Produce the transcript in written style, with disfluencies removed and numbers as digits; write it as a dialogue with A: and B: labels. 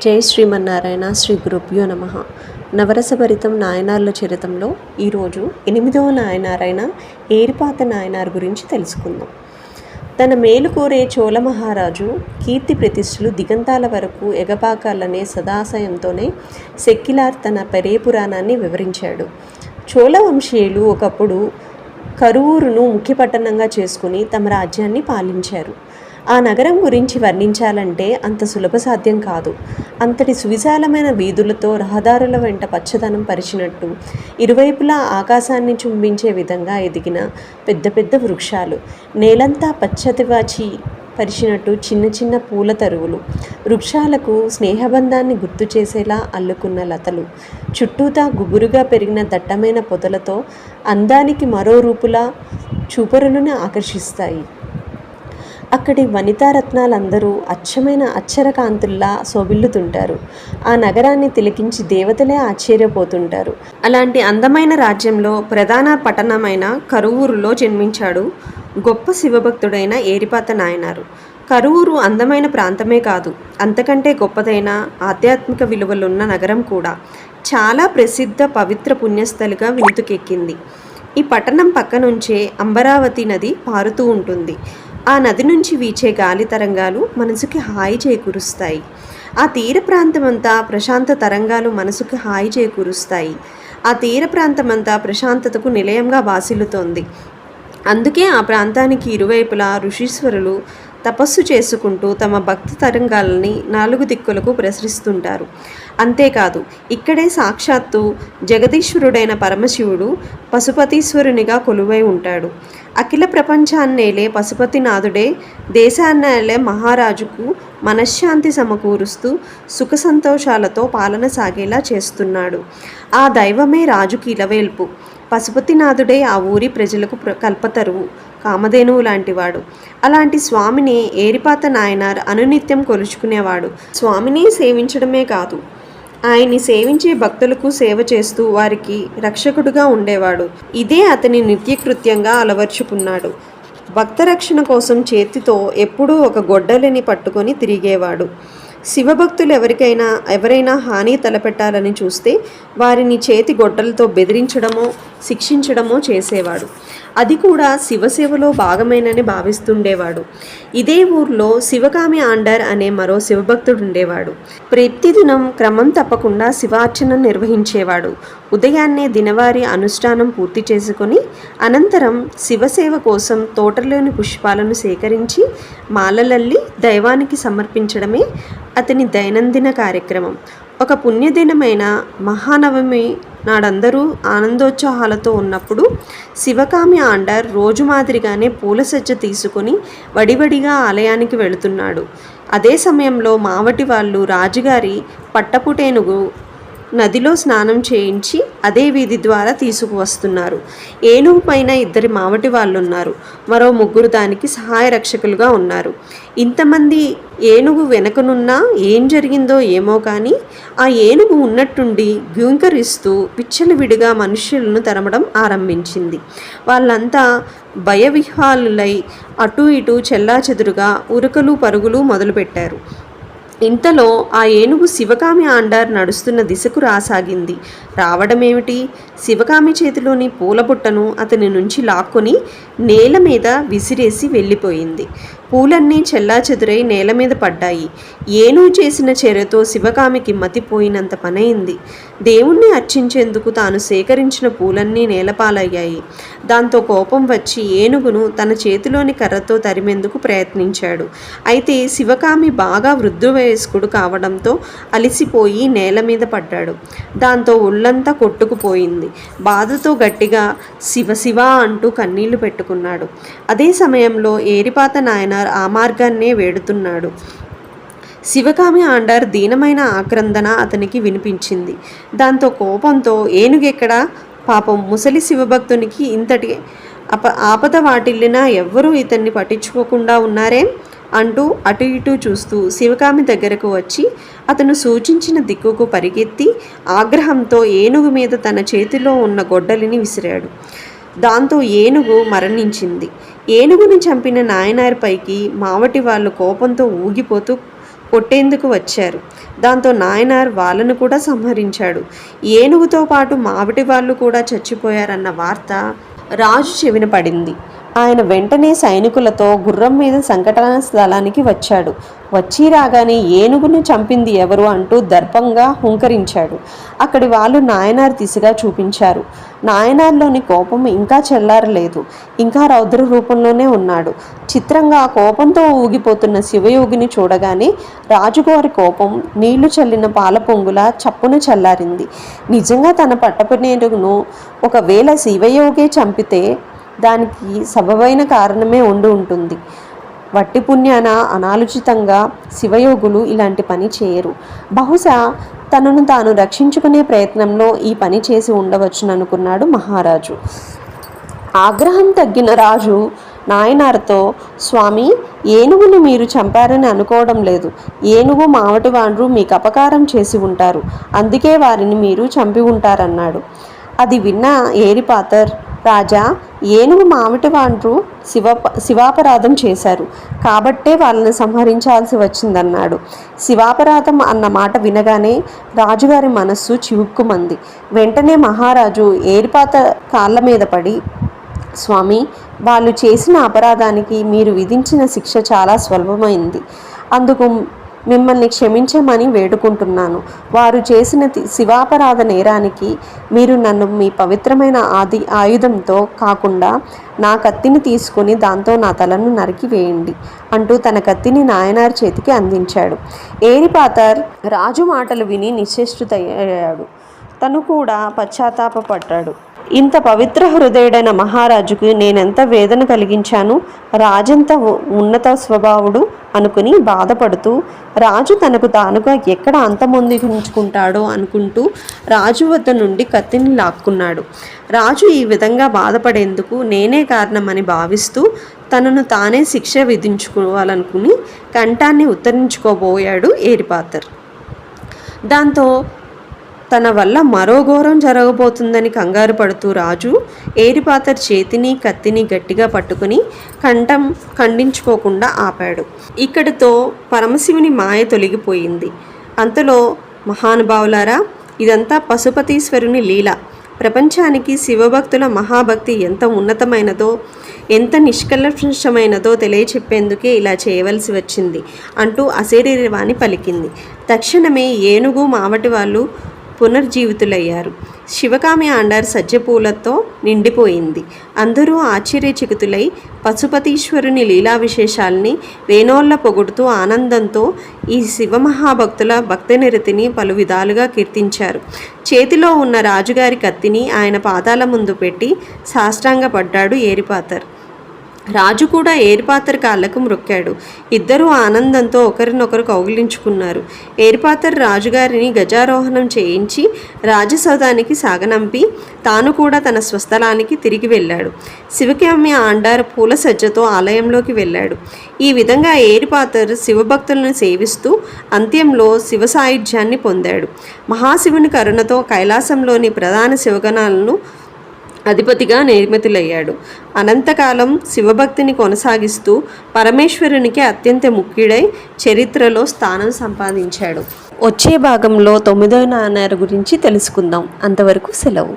A: జై శ్రీమన్నారాయణ. శ్రీ గురుభ్యో నమ. నవరసభరితం నాయనార్ల చరితంలో ఈరోజు 8వ నాయనారైన ఏరిపాత నాయనార్ గురించి తెలుసుకుందాం. తన మేలు కోరే చోళ మహారాజు కీర్తి ప్రతిష్టలు దిగంతాల వరకు ఎగపాకాలనే సదాశయంతోనే సెక్కిలార్ తన పెరేపురాణాన్ని వివరించాడు. చోళ వంశీయులు ఒకప్పుడు కరువూరును ముఖ్య పట్టణంగా చేసుకుని తమ రాజ్యాన్ని పాలించారు. ఆ నగరం గురించి వర్ణించాలంటే అంత సులభ సాధ్యం కాదు. అంతటి సువిశాలమైన వీధులతో రహదారుల వెంట పచ్చదనం పరిచినట్టు ఇరువైపులా ఆకాశాన్ని చుంబించే విధంగా ఎదిగిన పెద్ద పెద్ద వృక్షాలు, నేలంతా పచ్చతివాచి పరిచినట్టు చిన్న చిన్న పూల తరువులు, వృక్షాలకు స్నేహబంధాన్ని గుర్తు చేసేలా అల్లుకున్న లతలు, చుట్టూతా గుబురుగా పెరిగిన దట్టమైన పొదలతో అందానికి మరో రూపులా చూపరులను ఆకర్షిస్తాయి. అక్కడి వనితారత్నాలందరూ అచ్చమైన అక్షరకాంతుల్లా శోభిల్లుతుంటారు. ఆ నగరాన్ని తిలకించి దేవతలే ఆశ్చర్యపోతుంటారు. అలాంటి అందమైన రాజ్యంలో ప్రధాన పట్టణమైన కరువూరులో జన్మించాడు గొప్ప శివభక్తుడైన ఏరిపాత నాయనారు. కరువూరు అందమైన ప్రాంతమే కాదు, అంతకంటే గొప్పదైన ఆధ్యాత్మిక విలువలున్న నగరం కూడా. చాలా ప్రసిద్ధ పవిత్ర పుణ్యస్థలిగా వినుతుకెక్కింది. ఈ పట్టణం పక్క నుంచే అంబరావతి నది పారుతూ ఉంటుంది. ఆ నది నుంచి వీచే గాలి తరంగాలు మనసుకి హాయి చేకూరుస్తాయి. ఆ తీర ప్రాంతమంతా ప్రశాంత తరంగాలు మనసుకి హాయి చేకూరుస్తాయి. ఆ తీర ప్రాంతమంతా ప్రశాంతతకు నిలయంగా బాసిల్లుతోంది. అందుకే ఆ ప్రాంతానికి ఇరువైపులా ఋషీశ్వరులు తపస్సు చేసుకుంటూ తమ భక్తి తరంగాలని 4 దిక్కులకు ప్రసరిస్తుంటారు. అంతేకాదు, ఇక్కడే సాక్షాత్తు జగదీశ్వరుడైన పరమశివుడు పశుపతీశ్వరునిగా కొలువై ఉంటాడు. అఖిల ప్రపంచాన్నేలే పశుపతినాథుడే దేశాన్నేలే మహారాజుకు మనశ్శాంతి సమకూరుస్తూ సుఖ సంతోషాలతో పాలన సాగేలా చేస్తున్నాడు. ఆ దైవమే రాజుకి ఇలవేల్పు. పశుపతినాథుడే ఆ ఊరి ప్రజలకు కల్పతరువు, కామధేనువు లాంటివాడు. అలాంటి స్వామిని ఏరిపాత నాయనార్ అనునిత్యం కొలుచుకునేవాడు. స్వామిని సేవించడమే కాదు, ఆయన్ని సేవించే భక్తులకు సేవ చేస్తూ వారికి రక్షకుడుగా ఉండేవాడు. ఇదే అతని నిత్యకృత్యంగా అలవర్చుకున్నాడు. భక్త రక్షణ కోసం చేతితో ఎప్పుడూ ఒక గొడ్డలిని పట్టుకొని తిరిగేవాడు. శివభక్తులు ఎవరైనా హాని తలపెట్టాలని చూస్తే వారిని చేతి గొడ్డలతో బెదిరించడమో శిక్షించడమో చేసేవాడు. అది కూడా శివసేవలో భాగమేనని భావిస్తుండేవాడు. ఇదే ఊర్లో శివకామి ఆండార్ అనే మరో శివభక్తుడు ఉండేవాడు. ప్రతిదినం క్రమం తప్పకుండా శివార్చన నిర్వహించేవాడు. ఉదయాన్నే దినవారీ అనుష్ఠానం పూర్తి చేసుకొని అనంతరం శివసేవ కోసం తోటలోని పుష్పాలను సేకరించి మాలలల్లి దైవానికి సమర్పించడమే అతని దైనందిన కార్యక్రమం. ఒక పుణ్యదినమైన మహానవమి నాడందరూ ఆనందోత్సాహాలతో ఉన్నప్పుడు శివకామి ఆండార్ రోజు మాదిరిగానే పూల సజ్జ తీసుకొని వడివడిగా ఆలయానికి వెళుతున్నాడు. అదే సమయంలో మావటి వాళ్ళు రాజుగారి పట్టపుటేనుగు నదిలో స్నానం చేయించి అదే వీధి ద్వారా తీసుకువస్తున్నారు. ఏనుగు పైన 2 మావటి వాళ్ళు ఉన్నారు. మరో 3 దానికి సహాయ రక్షకులుగా ఉన్నారు. ఇంతమంది ఏనుగు వెనకనున్నా ఏం జరిగిందో ఏమో కానీ ఆ ఏనుగు ఉన్నట్టుండి గ్యూంకరిస్తూ విచ్చలవిడిగా మనుష్యులను తరమడం ఆరంభించింది. వాళ్ళంతా భయవిహ్వాలులై అటూ ఇటూ చెల్లాచెదురుగా ఉరుకలు పరుగులు మొదలుపెట్టారు. ఇంతలో ఆ ఏనుగు శివకామి ఆండార్ నడుస్తున్న దిశకు రాసాగింది. రావడమేమిటి, శివకామి చేతిలోని పూలబుట్టను అతని నుంచి లాక్కొని నేల మీద విసిరేసి వెళ్ళిపోయింది. పూలన్నీ చెల్లాచెదురై నేల మీద పడ్డాయి. ఏనుగు చేసిన చర్యతో శివకామికి మతిపోయినంత పనైంది. దేవుణ్ణి అర్చించేందుకు తాను సేకరించిన పూలన్నీ నేలపాలయ్యాయి. దాంతో కోపం వచ్చి ఏనుగును తన చేతిలోని కర్రతో తరిమేందుకు ప్రయత్నించాడు. అయితే శివకామి బాగా వృద్ధవయస్కుడు కావడంతో అలిసిపోయి నేల మీద పడ్డాడు. దాంతో ఒళ్ళంతా కొట్టుకుపోయింది. బాధతో గట్టిగా శివ శివ అంటూ కన్నీళ్లు పెట్టుకున్నాడు. అదే సమయంలో ఏరిపాత నాయనార్ ఆ మార్గాన్నే వేడుతున్నాడు. శివకామి ఆండార్ దీనమైన ఆక్రందన అతనికి వినిపించింది. దాంతో కోపంతో ఏనుగెక్కడా, పాపం ముసలి శివభక్తునికి ఇంతటి ఆపద వాటిల్లినా ఎవ్వరూ ఇతన్ని పట్టించుకోకుండా ఉన్నారేం అంటూ అటు ఇటు చూస్తూ శివకామి దగ్గరకు వచ్చి అతను సూచించిన దిక్కుకు పరిగెత్తి ఆగ్రహంతో ఏనుగు మీద తన చేతిలో ఉన్న గొడ్డలిని విసిరాడు. దాంతో ఏనుగు మరణించింది. ఏనుగుని చంపిన నాయనార్ పైకి మావటి వాళ్ళు కోపంతో ఊగిపోతూ కొట్టేందుకు వచ్చారు. దాంతో నాయనార్ వాళ్ళను కూడా సంహరించాడు. ఏనుగుతో పాటు మావిటి వాళ్ళు కూడా చచ్చిపోయారన్న వార్త రాజు చెవిన పడింది. ఆయన వెంటనే సైనికులతో గుర్రం మీద సంఘటన స్థలానికి వచ్చాడు. వచ్చి రాగానే ఏనుగును చంపింది ఎవరు అంటూ దర్పంగా హుంకరించాడు. అక్కడి వాళ్ళు నాయనార్ దిశగా చూపించారు. నాయనార్లోని కోపం ఇంకా చల్లారలేదు. ఇంకా రౌద్ర రూపంలోనే ఉన్నాడు. చిత్రంగా కోపంతో ఊగిపోతున్న శివయోగిని చూడగానే రాజుగారి కోపం నీళ్లు చల్లిన పాల పొంగులా చప్పున చల్లారింది. నిజంగా తన పట్టపునేరును ఒకవేళ శివయోగే చంపితే దానికి సబబైన కారణమే ఉంటుంది. వట్టి పుణ్యాన అనాలోచితంగా శివయోగులు ఇలాంటి పని చేయరు. బహుశా తనను తాను రక్షించుకునే ప్రయత్నంలో ఈ పని చేసి ఉండవచ్చుననుకున్నాడు మహారాజు. ఆగ్రహం తగ్గిన రాజు నాయనార్తో, స్వామి, ఏనుగును మీరు చంపారని అనుకోవడం లేదు. ఏనుగు మావటి వాండ్రు మీకు అపకారం చేసి ఉంటారు. అందుకే వారిని మీరు చంపి ఉంటారన్నాడు. అది విన్న ఏరిపాతర్, రాజా, ఏనుగు మామిటి వాండ్రు శివాపరాధం చేశారు కాబట్టే వాళ్ళని సంహరించాల్సి వచ్చిందన్నాడు. శివాపరాధం అన్న మాట వినగానే రాజుగారి మనస్సు చివుక్కుమంది. వెంటనే మహారాజు ఏరిపాత కాళ్ళ మీద పడి, స్వామి, వాళ్ళు చేసిన అపరాధానికి మీరు విధించిన శిక్ష చాలా స్వల్పమైంది. అందుకు మిమ్మల్ని క్షమించమని వేడుకుంటున్నాను. వారు చేసిన శివాపరాధ నేరానికి మీరు నన్ను మీ పవిత్రమైన ఆయుధంతో కాకుండా నా కత్తిని తీసుకుని దాంతో నా తలను నరికి వేయండి అంటూ తన కత్తిని నాయనార్ చేతికి అందించాడు. ఏరిపాతర్ రాజు మాటలు విని నిశ్చేష్టుడయ్యాడు. తను కూడా పశ్చాత్తాపపడ్డాడు. ఇంత పవిత్ర హృదయుడైన మహారాజుకు నేనెంత వేదన కలిగించాను, రాజంత ఉన్నత స్వభావుడు అనుకుని బాధపడుతూ రాజు తనకు తానుగా ఎక్కడ అంతమొందించుకుంటాడో అనుకుంటూ రాజు వద్ద నుండి కత్తిని లాక్కున్నాడు. రాజు ఈ విధంగా బాధపడేందుకు నేనే కారణమని భావిస్తూ తనను తానే శిక్ష విధించుకోవాలనుకుని కంఠాన్ని ఉత్తరించుకోబోయాడు ఏరిపాతర్. దాంతో తన వల్ల మరో ఘోరం జరగబోతుందని కంగారు పడుతూ రాజు ఏరిపాతర్ చేతిని కత్తిని గట్టిగా పట్టుకుని కంఠం ఖండించుకోకుండా ఆపాడు. ఇక్కడితో పరమశివుని మాయ తొలగిపోయింది. అంతలో, మహానుభావులారా, ఇదంతా పశుపతీశ్వరుని లీల. ప్రపంచానికి శివభక్తుల మహాభక్తి ఎంత ఉన్నతమైనదో, ఎంత నిష్కల్మషమైనదో తెలియచెప్పేందుకే ఇలా చేయవలసి వచ్చింది అంటూ అశరీరవాణి పలికింది. తక్షణమే ఏనుగు మావటి వాళ్ళు పునర్జీవితులయ్యారు. శివకామి ఆండార్ సజ్జపూలతో నిండిపోయింది. అందరూ ఆశ్చర్యచకితులై పశుపతీశ్వరుని లీలా విశేషాల్ని వేణోళ్ళ పొగుడుతూ ఆనందంతో ఈ శివమహాభక్తుల భక్తినిరతిని పలు విధాలుగా కీర్తించారు. చేతిలో ఉన్న రాజుగారి కత్తిని ఆయన పాదాల ముందు పెట్టి సాష్టాంగపడ్డాడు ఏరిపాతర్. రాజు కూడా ఏరిపాతర్ కాళ్లకు మ్రొక్కాడు. ఇద్దరూ ఆనందంతో ఒకరినొకరు కౌగిలించుకున్నారు. ఏరిపాతర్ రాజుగారిని గజారోహణం చేయించి రాజసౌధానికి సాగనంపి తాను కూడా తన స్వస్థలానికి తిరిగి వెళ్ళాడు. శివకామి ఆండార్ పూల సజ్జతో ఆలయంలోకి వెళ్ళాడు. ఈ విధంగా ఏరిపాతర్ శివభక్తులను సేవిస్తూ అంత్యంలో శివ సాయుధ్యాన్ని పొందాడు. మహాశివుని కరుణతో కైలాసంలోని ప్రధాన శివగణాలను అధిపతిగా నియమితులయ్యాడు. అనంతకాలం శివభక్తిని కొనసాగిస్తూ పరమేశ్వరునికి అత్యంత ముఖ్యుడై చరిత్రలో స్థానం సంపాదించాడు. వచ్చే భాగంలో 9వ నాయనార్ గురించి తెలుసుకుందాం. అంతవరకు సెలవు.